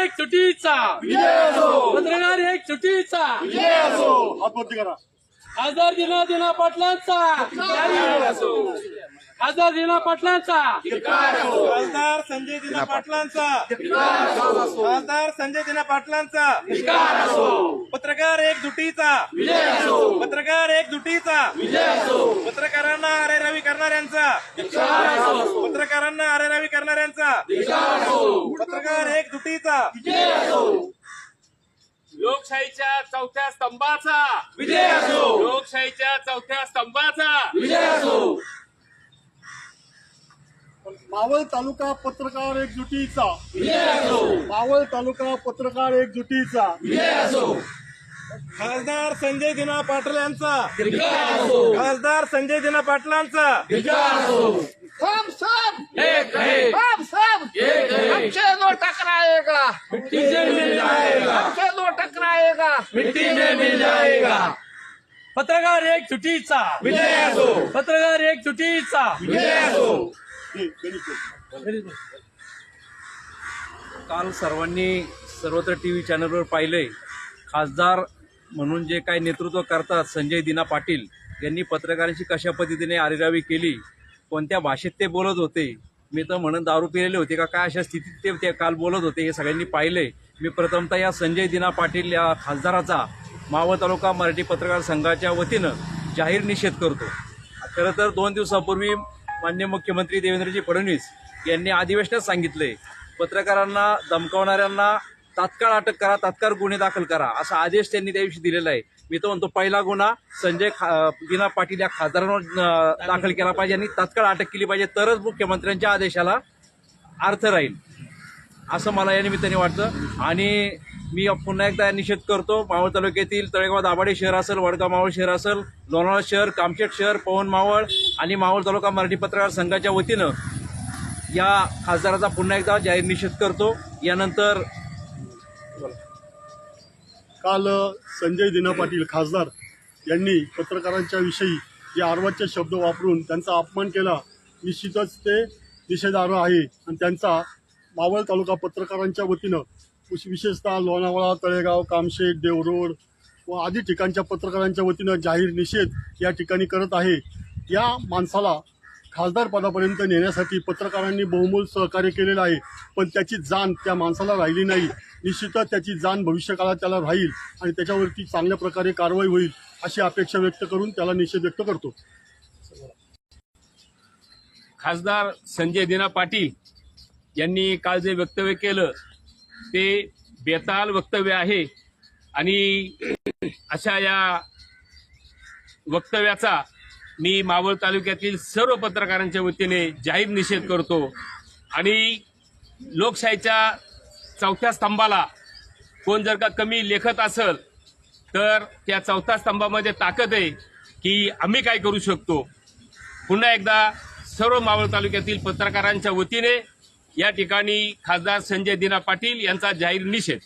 एक सुटीचा पत्रकार एक सुटीचा खासदार दिना पाटलांचा खासदार दिना पाटलांचा खासदार संजय दिना पाटलांचा खासदार संजय दिना पाटलांचा पत्रकार एकजुटीचा पत्रकार एकजुटीचा पत्रकारांना अरेरावी करणाऱ्यांचा पत्रकारांना अरेरावी करणाऱ्यांचा पत्रकार एकजुटीचा लोकशाहीच्या चौथ्या स्तंभाचा विजय असो लोकशाहीच्या चौथ्या स्तंभाचा विजय असो मावळ तालुका पत्रकार एकजुटीचा मावळ तालुका पत्रकार एकजुटीचा खासदार संजय दिना पाटील यांचा खासदार संजय दिना पाटलांचा हम सब एक है हम सब एक है हमसे दो टकराएगा मिट्टी से मिल जाएगा हमसे दो टकराएगा मिट्टी में मिल जाएगा पत्रकार एक सुटीचा विजय असो पत्रकार एक सुटीचा विजय असो काल सर्वांनी सर्वत्र टीव्ही चॅनलवर पाहिलंय खासदार म्हणून जे काही नेतृत्व करतात संजय दिना पाटील यांनी पत्रकारांची कशा पद्धतीने आरेरावी केली, कोणत्या भाषेत ते बोलत होते, मी तर म्हणून दारू पिलेले होते का काय अशा स्थितीत ते काल बोलत होते हे सगळ्यांनी पाहिलंय। मी प्रथमतः या संजय दिना पाटील या खासदाराचा मावळ तालुका मराठी पत्रकार संघाच्या वतीनं जाहीर निषेध करतो। खरं तर 2 दिवसापूर्वी माननीय मुख्यमंत्री देवेंद्रजी फडणवीस यांनी अधिवेशनात सांगितले पत्रकारांना धमकावणाऱ्यांना तात्काळ अटक करा, तात्काळ गुन्हे दाखल करा असा आदेश त्यांनी त्या दिवशी दिलेला आहे। मी तो म्हणतो पहिला गुन्हा संजय दिना पाटील या खासदारांवर दाखल केला पाहिजे आणि तात्काळ अटक केली पाहिजे, तरच मुख्यमंत्र्यांच्या आदेशाला अर्थ राहील असं मला या निमित्ताने वाटतं। आणि मी पुन्हा एकदा निषेध करतो, मावळ तालुक्यातील तळेगाव दाभाडे शहर असेल, वडगाव मावळ शहर असेल, लोणावळा शहर, कामशेत शहर, पवन मावळ आणि मावळ तालुका मराठी पत्रकार संघाच्या वतीनं या खासदाराचा पुन्हा एकदा जाहीर निषेध करतो। यानंतर काल संजय दिना पाटील खासदार यांनी पत्रकारांच्या विषयी जे अर्वाच्य शब्द वापरून त्यांचा अपमान केला, निश्चितच ते निषेधार्ह आहे आणि त्यांचा मावळ तालुका पत्रकारांच्या वतीनं विशेषतः लोणावळा, तळेगाव, कामशेत, देवरोड व आदी ठिकाणच्या पत्रकारांच्या वतीनं जाहीर निषेध या ठिकाणी करत आहे। या माणसाला खासदार पदापर्यंत नेण्यासाठी पत्रकारांनी बहुमोल सहकार्य केलेलं आहे, पण त्याची जाण त्या माणसाला राहिली नाही। निश्चितच त्याची जाण भविष्यकाळात त्याला राहील आणि त्याच्यावरती चांगल्या प्रकारे कारवाई होईल अशी अपेक्षा व्यक्त करून त्याला निषेध व्यक्त करतो। खासदार संजय दिना पाटील यांनी काल जे वक्तव्य केलं ते बेताल वक्तव्य आहे आणि अशा या वक्तव्याचा मी मावळ तालुक्यातील सर्व पत्रकारांच्या वतीने जाहीर निषेध करतो। आणि लोकशाहीच्या चौथ्या स्तंभाला कोण जर का कमी लेखत असेल तर त्या चौथ्या स्तंभामध्ये ताकद आहे की आम्ही काय करू शकतो। पुन्हा एकदा सर्व मावळ तालुक्यातील पत्रकारांच्या वतीने या ठिकाणी खासदार संजय दिना पाटील यांचा जाहीर निषेध।